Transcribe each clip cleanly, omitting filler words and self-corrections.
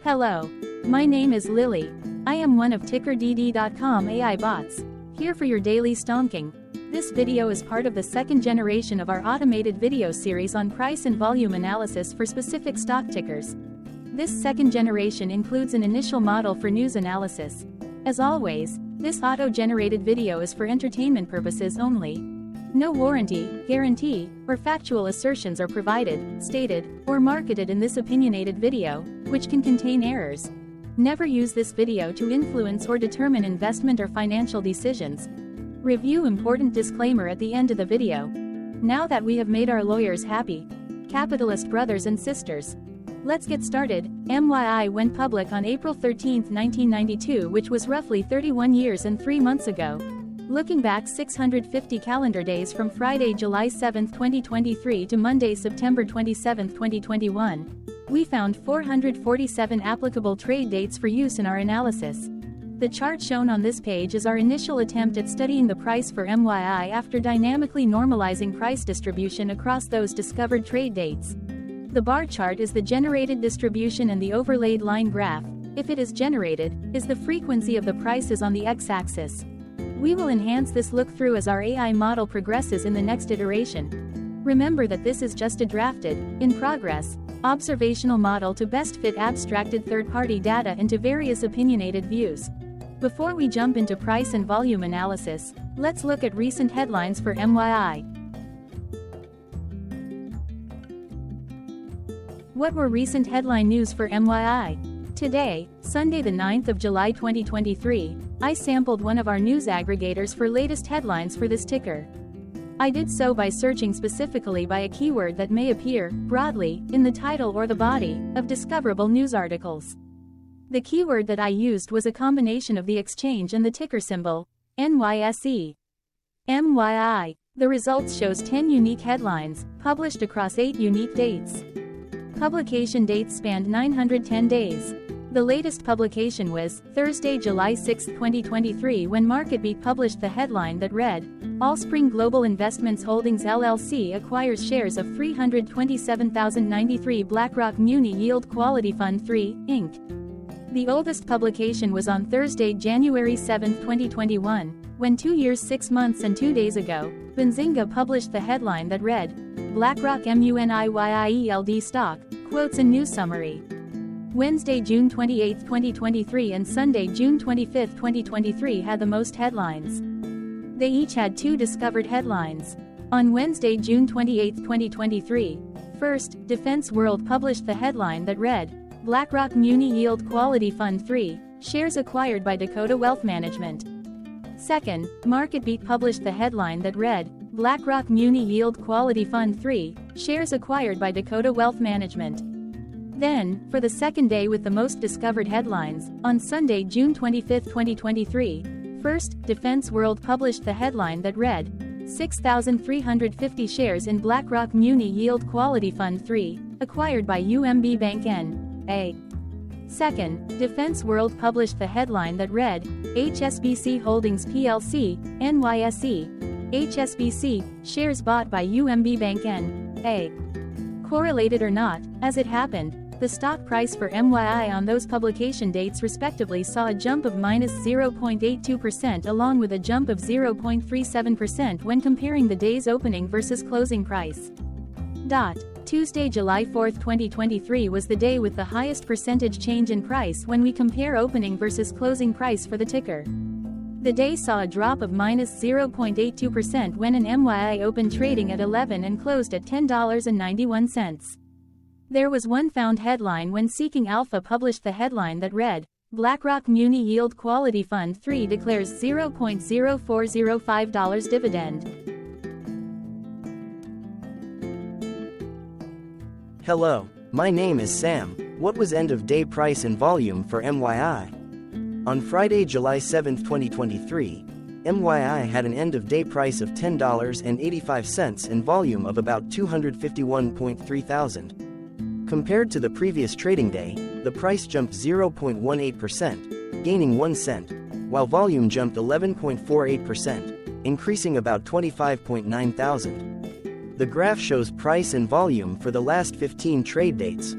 Hello. My name is Lily. I am one of TickerDD.com AI bots, here for your daily stonking. This video is part of the second generation of our automated video series on price and volume analysis for specific stock tickers. This second generation includes an initial model for news analysis. As always, this auto-generated video is for entertainment purposes only. No warranty, guarantee, or factual assertions are provided, stated, or marketed in this opinionated video, which can contain errors. Never use this video to influence or determine investment or financial decisions. Review important disclaimer at the end of the video. Now that we have made our lawyers happy, capitalist brothers and sisters, let's get started. MYI went public on April 13, 1992, which was roughly 31 years and 3 months ago. Looking back 650 calendar days from Friday, July 7, 2023 to Monday, September 27, 2021, we found 447 applicable trade dates for use in our analysis. The chart shown on this page is our initial attempt at studying the price for MYI after dynamically normalizing price distribution across those discovered trade dates. The bar chart is the generated distribution and the overlaid line graph, if it is generated, is the frequency of the prices on the x-axis. We will enhance this look-through as our AI model progresses in the next iteration. Remember that this is just a drafted, in progress, observational model to best fit abstracted third-party data into various opinionated views. Before we jump into price and volume analysis, let's look at recent headlines for MYI. What were recent headline news for MYI? Today, Sunday the 9th of July 2023, I sampled one of our news aggregators for latest headlines for this ticker. I did so by searching specifically by a keyword that may appear, broadly, in the title or the body, of discoverable news articles. The keyword that I used was a combination of the exchange and the ticker symbol, NYSE. MYI. The results shows 10 unique headlines, published across 8 unique dates. Publication dates spanned 910 days. The latest publication was Thursday, July 6, 2023, when MarketBeat published the headline that read, Allspring Global Investments Holdings LLC acquires shares of 327,093 BlackRock Muni Yield Quality Fund 3, Inc. The oldest publication was on Thursday, January 7, 2021, when 2 years 6 months and 2 days ago, Benzinga published the headline that read, BlackRock MUNIYIELD stock, quotes and news summary. Wednesday, June 28, 2023 and Sunday, June 25, 2023 had the most headlines. They each had 2 discovered headlines. On Wednesday, June 28, 2023, first, Defense World published the headline that read, BlackRock Muni Yield Quality Fund 3, shares acquired by Dakota Wealth Management. Second, MarketBeat published the headline that read, BlackRock Muni Yield Quality Fund 3, shares acquired by Dakota Wealth Management. Then, for the second day with the most discovered headlines, on Sunday, June 25, 2023, first, Defense World published the headline that read, 6,350 shares in BlackRock Muni Yield Quality Fund 3, acquired by UMB Bank N.A. Second, Defense World published the headline that read, HSBC Holdings plc, NYSE, HSBC, shares bought by UMB Bank N.A. Correlated or not, as it happened, the stock price for MYI on those publication dates respectively saw a jump of -0.82% along with a jump of 0.37% when comparing the day's opening versus closing price. Tuesday, July 4, 2023 was the day with the highest percentage change in price when we compare opening versus closing price for the ticker. The day saw a drop of -0.82% when an MYI opened trading at 11 and closed at $10.91. There was one found headline when Seeking Alpha published the headline that read, BlackRock Muni Yield Quality Fund 3 declares $0.0405 dividend. Hello, my name is Sam. What was end-of-day price and volume for MYI? On Friday, July 7, 2023, MYI had an end-of-day price of $10.85 and volume of about 251.3 thousand. Compared to the previous trading day, the price jumped 0.18%, gaining 1 cent, while volume jumped 11.48%, increasing about 25.9 thousand. The graph shows price and volume for the last 15 trade dates.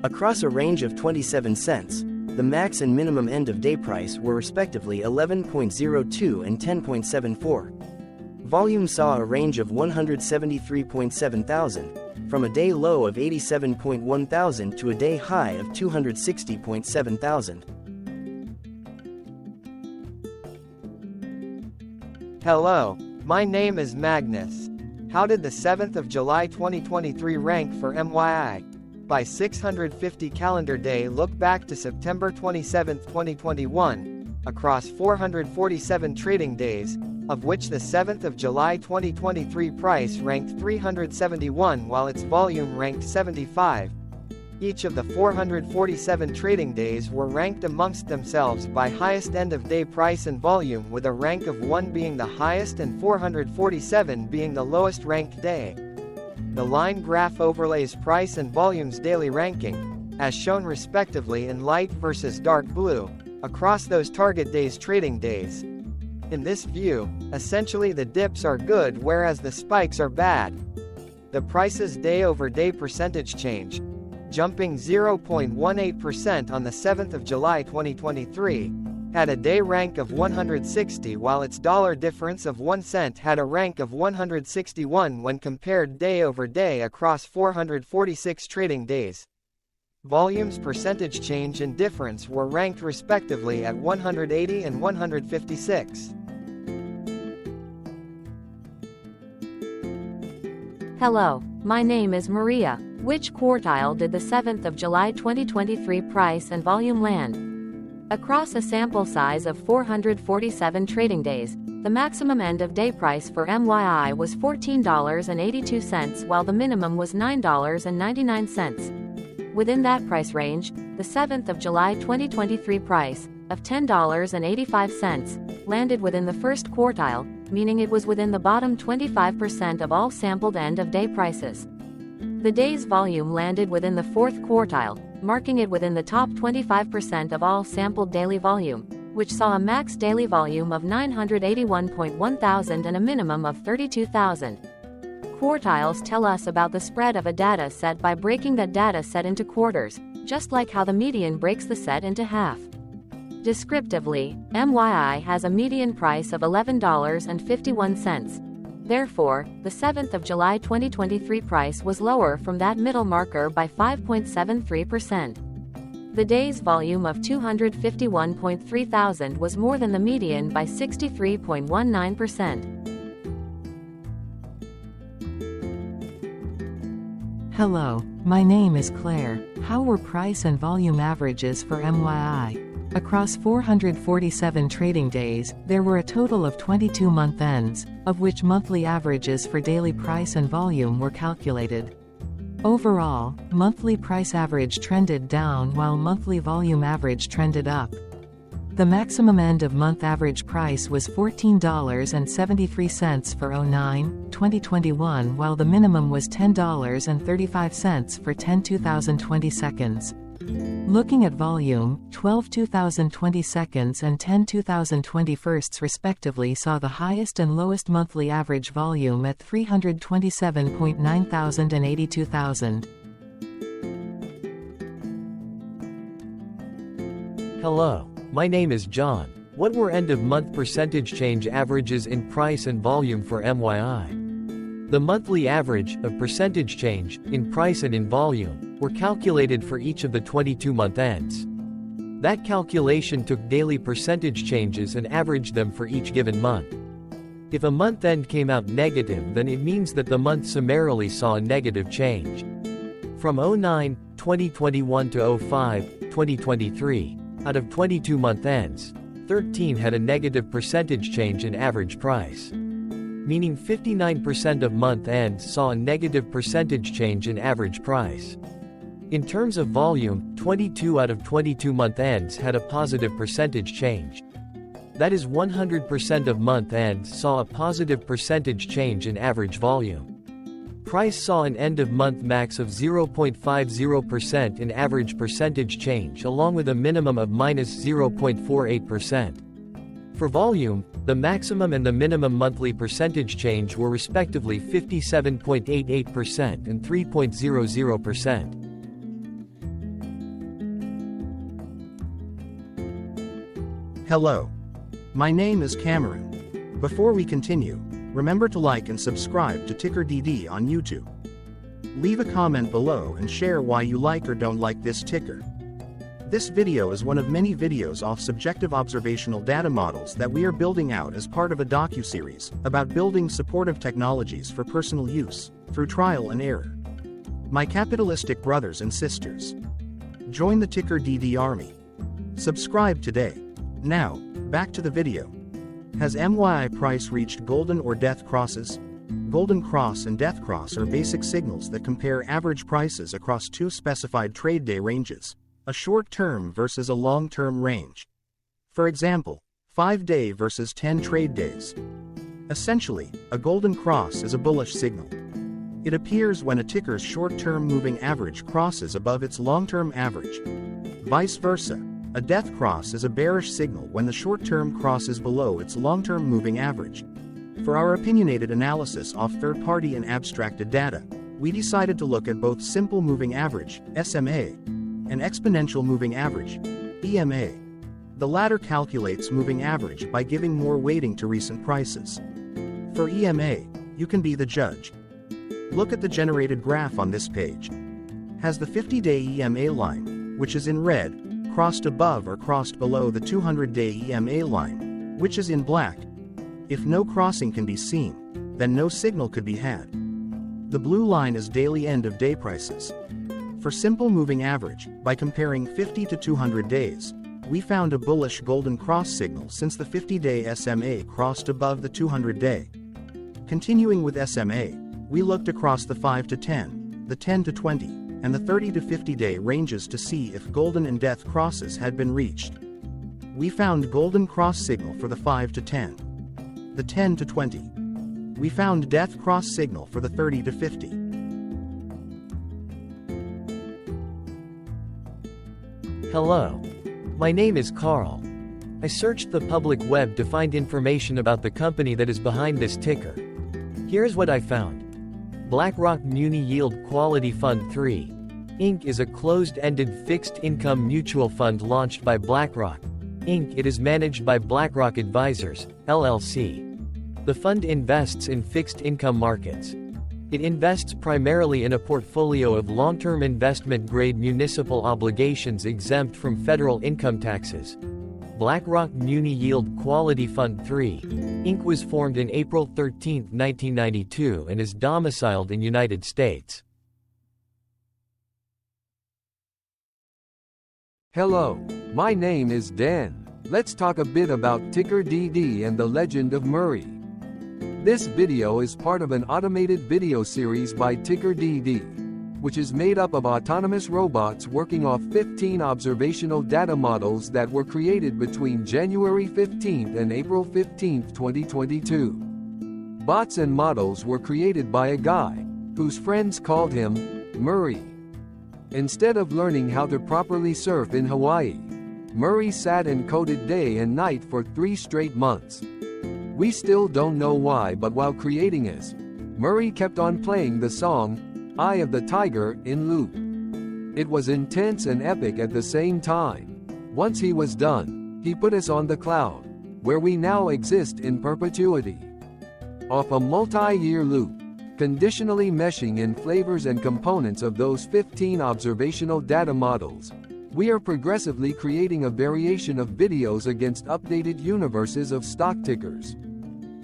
Across a range of 27 cents, the max and minimum end-of-day price were respectively 11.02 and 10.74. Volume saw a range of 173.7 thousand, from a day low of 87.1 thousand to a day high of 260.7 thousand. Hello, my name is Magnus. How did the 7th of July 2023 rank for MYI? By 650 calendar day look back to September 27, 2021, across 447 trading days, of which the 7th of July 2023 price ranked 371 while its volume ranked 75. Each of the 447 trading days were ranked amongst themselves by highest end-of-day price and volume, with a rank of 1 being the highest and 447 being the lowest ranked day. The line graph overlays price and volume's daily ranking, as shown respectively in light versus dark blue, across those target days' trading days. In this view, essentially the dips are good whereas the spikes are bad. The price's day-over-day percentage change, jumping 0.18% on the 7th of July 2023, had a day rank of 160 while its dollar difference of 1 cent had a rank of 161 when compared day over day across 446 trading days. Volume's percentage change and difference were ranked respectively at 180 and 156. Hello, my name is Maria. Which quartile did the 7th of July 2023 price and volume land? Across a sample size of 447 trading days, the maximum end-of-day price for MYI was $14.82 while the minimum was $9.99. Within that price range, the 7th of July 2023 price, of $10.85, landed within the first quartile, meaning it was within the bottom 25% of all sampled end-of-day prices. The day's volume landed within the fourth quartile, marking it within the top 25% of all sampled daily volume, which saw a max daily volume of 981.1 thousand and a minimum of 32,000. Quartiles tell us about the spread of a data set by breaking that data set into quarters, just like how the median breaks the set into half. Descriptively, MYI has a median price of $11.51. Therefore, the 7th of July 2023 price was lower from that middle marker by 5.73%. The day's volume of 251.3 thousand was more than the median by 63.19%. Hello, my name is Claire. How were price and volume averages for MYI? Across 447 trading days, there were a total of 22 month ends, of which monthly averages for daily price and volume were calculated. Overall, monthly price average trended down while monthly volume average trended up. The maximum end-of-month average price was $14.73 for 09/2021 while the minimum was $10.35 for 10/2020 seconds. Looking at volume, 12/2020 seconds and 10/2020 firsts respectively saw the highest and lowest monthly average volume at 327.9 thousand and 82,000. Hello, my name is John. What were end-of-month percentage change averages in price and volume for MYI? The monthly average of percentage change in price and in volume were calculated for each of the 22 month ends. That calculation took daily percentage changes and averaged them for each given month. If a month end came out negative, then it means that the month summarily saw a negative change. From 09/2021 to 05/2023, out of 22 month ends, 13 had a negative percentage change in average price. Meaning 59% of month ends saw a negative percentage change in average price. In terms of volume, 22 out of 22 month ends had a positive percentage change. That is 100% of month ends saw a positive percentage change in average volume. Price saw an end-of-month max of 0.50% in average percentage change along with a minimum of -0.48%. For volume, the maximum and the minimum monthly percentage change were respectively 57.88% and 3.00%. Hello. My name is Cameron. Before we continue, remember to like and subscribe to TickerDD on YouTube. Leave a comment below and share why you like or don't like this ticker. This video is one of many videos off subjective observational data models that we are building out as part of a docuseries about building supportive technologies for personal use, through trial and error. My capitalistic brothers and sisters, join the TickerDD army. Subscribe today. Now, back to the video. Has MYI price reached golden or death crosses? Golden cross and death cross are basic signals that compare average prices across two specified trade day ranges, a short-term versus a long-term range. For example, 5-day versus 10 trade days. Essentially, a golden cross is a bullish signal. It appears when a ticker's short-term moving average crosses above its long-term average. Vice versa, a death cross is a bearish signal when the short-term crosses below its long-term moving average. For our opinionated analysis of third-party and abstracted data, we decided to look at both simple moving average, SMA, and exponential moving average, EMA. The latter calculates moving average by giving more weighting to recent prices. For EMA, you can be the judge. Look at the generated graph on this page. Has the 50-day EMA line, which is in red, crossed above or crossed below the 200-day EMA line, which is in black? If no crossing can be seen, then no signal could be had. The blue line is daily end-of-day prices. For simple moving average, by comparing 50 to 200 days, we found a bullish golden cross signal since the 50-day SMA crossed above the 200-day. Continuing with SMA, we looked across the 5 to 10, the 10 to 20, and the 30 to 50-day ranges to see if golden and death crosses had been reached. We found golden cross signal for the 5 to 10, the 10 to 20. We found death cross signal for the 30 to 50. Hello. My name is Carl. I searched the public web to find information about the company that is behind this ticker. Here's what I found. BlackRock Muni Yield Quality Fund 3, Inc. is a closed-ended fixed-income mutual fund launched by BlackRock, Inc. It is managed by BlackRock Advisors, LLC. The fund invests in fixed-income markets. It invests primarily in a portfolio of long-term investment-grade municipal obligations exempt from federal income taxes. BlackRock Muni Yield Quality Fund 3, Inc. was formed in April 13, 1992 and is domiciled in United States. Hello, my name is Dan. Let's talk a bit about TickerDD and the legend of Murray. This video is part of an automated video series by TickerDD, which is made up of autonomous robots working off 15 observational data models that were created between January 15 and April 15, 2022. Bots and models were created by a guy, whose friends called him Murray. Instead of learning how to properly surf in Hawaii, Murray sat and coded day and night for 3 straight months. We still don't know why, but while creating this, Murray kept on playing the song Eye of the Tiger in loop. It was intense and epic at the same time. Once he was done, he put us on the cloud, where we now exist in perpetuity. Off a multi-year loop, conditionally meshing in flavors and components of those 15 observational data models, we are progressively creating a variation of videos against updated universes of stock tickers.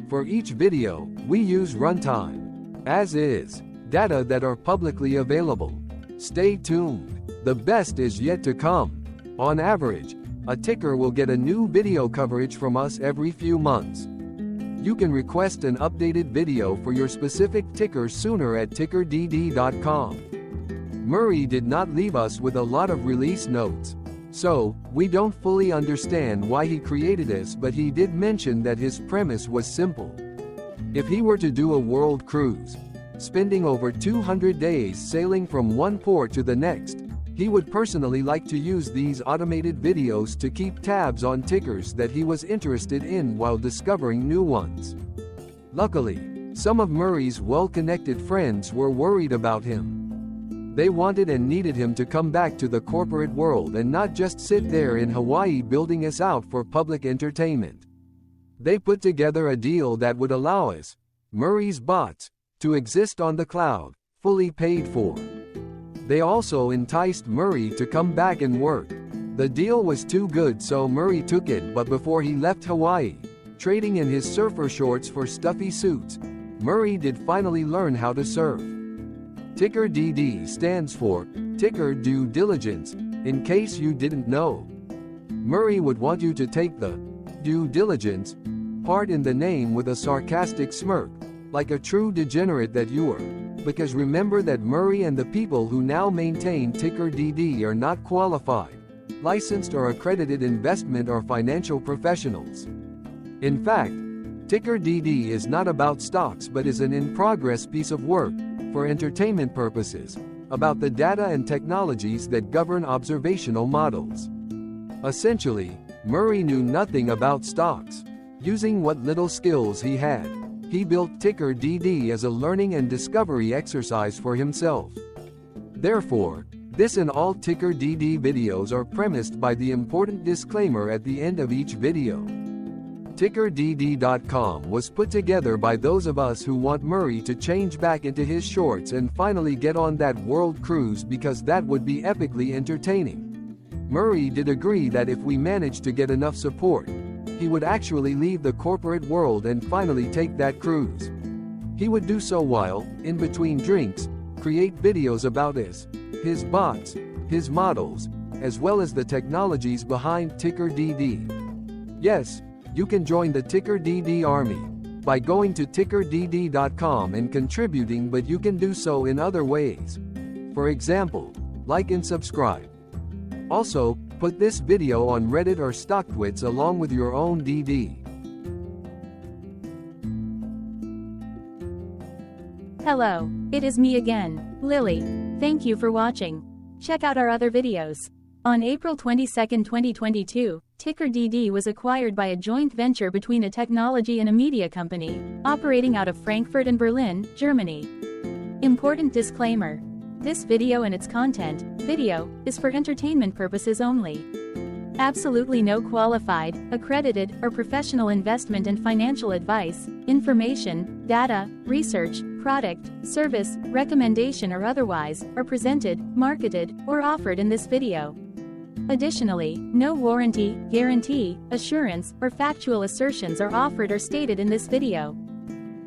For each video, we use runtime, as is, data that are publicly available. Stay tuned. The best is yet to come. On average, a ticker will get a new video coverage from us every few months. You can request an updated video for your specific ticker sooner at TickerDD.com. Murray did not leave us with a lot of release notes, so we don't fully understand why he created this, but he did mention that his premise was simple. If he were to do a world cruise, spending over 200 days sailing from one port to the next, he would personally like to use these automated videos to keep tabs on tickers that he was interested in while discovering new ones. Luckily, some of Murray's well-connected friends were worried about him. They wanted and needed him to come back to the corporate world and not just sit there in Hawaii building us out for public entertainment. They put together a deal that would allow us, Murray's bots, to exist on the cloud, fully paid for. They also enticed Murray to come back and work. The deal was too good, so Murray took it, but before he left Hawaii, trading in his surfer shorts for stuffy suits, Murray did finally learn how to surf. TickerDD stands for Ticker Due Diligence, in case you didn't know. Murray would want you to take the due diligence part in the name with a sarcastic smirk, like a true degenerate that you are. Because remember that Murray and the people who now maintain TickerDD are not qualified, licensed or accredited investment or financial professionals. In fact, TickerDD is not about stocks but is an in-progress piece of work, for entertainment purposes, about the data and technologies that govern observational models. Essentially, Murray knew nothing about stocks. Using what little skills he had, he built TickerDD as a learning and discovery exercise for himself. Therefore, this and all TickerDD videos are premised by the important disclaimer at the end of each video. TickerDD.com was put together by those of us who want Murray to change back into his shorts and finally get on that world cruise, because that would be epically entertaining. Murray did agree that if we managed to get enough support, he would actually leave the corporate world and finally take that cruise. He would do so while, in between drinks, create videos about us, his bots, his models, as well as the technologies behind TickerDD. Yes, you can join the TickerDD army by going to TickerDD.com and contributing, but you can do so in other ways. For example, like and subscribe. Also, put this video on Reddit or StockTwits along with your own DD. Hello, it is me again, Lily. Thank you for watching. Check out our other videos. On April 22, 2022, TickerDD was acquired by a joint venture between a technology and a media company, operating out of Frankfurt and Berlin, Germany. Important disclaimer. This video and its content, video, is for entertainment purposes only. Absolutely no qualified, accredited, or professional investment and financial advice, information, data, research, product, service, recommendation or otherwise, are presented, marketed, or offered in this video. Additionally, no warranty, guarantee, assurance, or factual assertions are offered or stated in this video.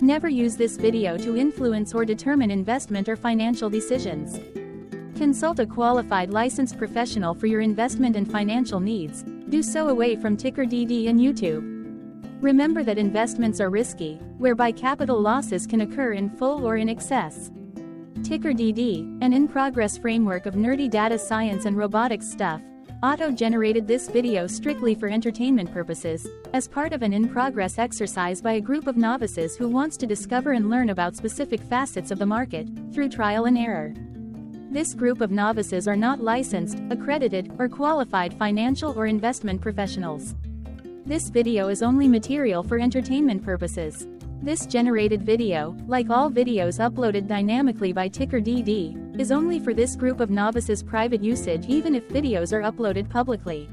Never use this video to influence or determine investment or financial decisions. Consult a qualified licensed professional for your investment and financial needs. Do so away from TickerDD and YouTube. Remember that investments are risky, whereby capital losses can occur in full or in excess. TickerDD, an in-progress framework of nerdy data science and robotics stuff, auto-generated this video strictly for entertainment purposes, as part of an in-progress exercise by a group of novices who wants to discover and learn about specific facets of the market, through trial and error. This group of novices are not licensed, accredited, or qualified financial or investment professionals. This video is only material for entertainment purposes. This generated video, like all videos uploaded dynamically by TickerDD, is only for this group of novices' private usage even if videos are uploaded publicly.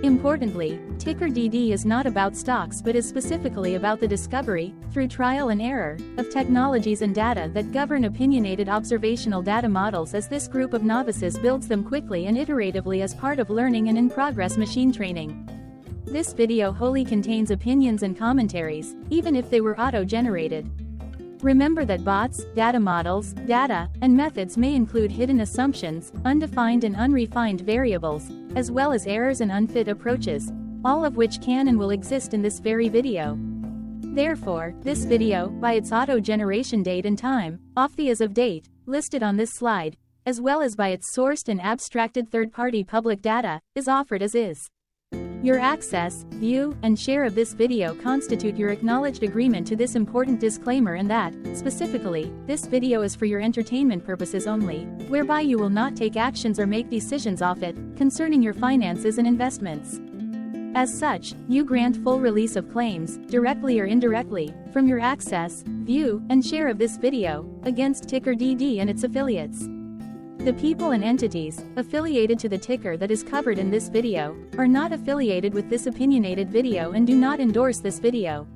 Importantly, TickerDD is not about stocks but is specifically about the discovery, through trial and error, of technologies and data that govern opinionated observational data models, as this group of novices builds them quickly and iteratively as part of learning and in-progress machine training. This video wholly contains opinions and commentaries, even if they were auto-generated. Remember that bots, data models, data, and methods may include hidden assumptions, undefined and unrefined variables, as well as errors and unfit approaches, all of which can and will exist in this very video. Therefore, this video, by its auto-generation date and time, off the as of date, listed on this slide, as well as by its sourced and abstracted third-party public data, is offered as is. Your access, view, and share of this video constitute your acknowledged agreement to this important disclaimer, and that, specifically, this video is for your entertainment purposes only, whereby you will not take actions or make decisions off it, concerning your finances and investments. As such, you grant full release of claims, directly or indirectly, from your access, view, and share of this video, against TickerDD and its affiliates. The people and entities affiliated to the ticker that is covered in this video are not affiliated with this opinionated video and do not endorse this video.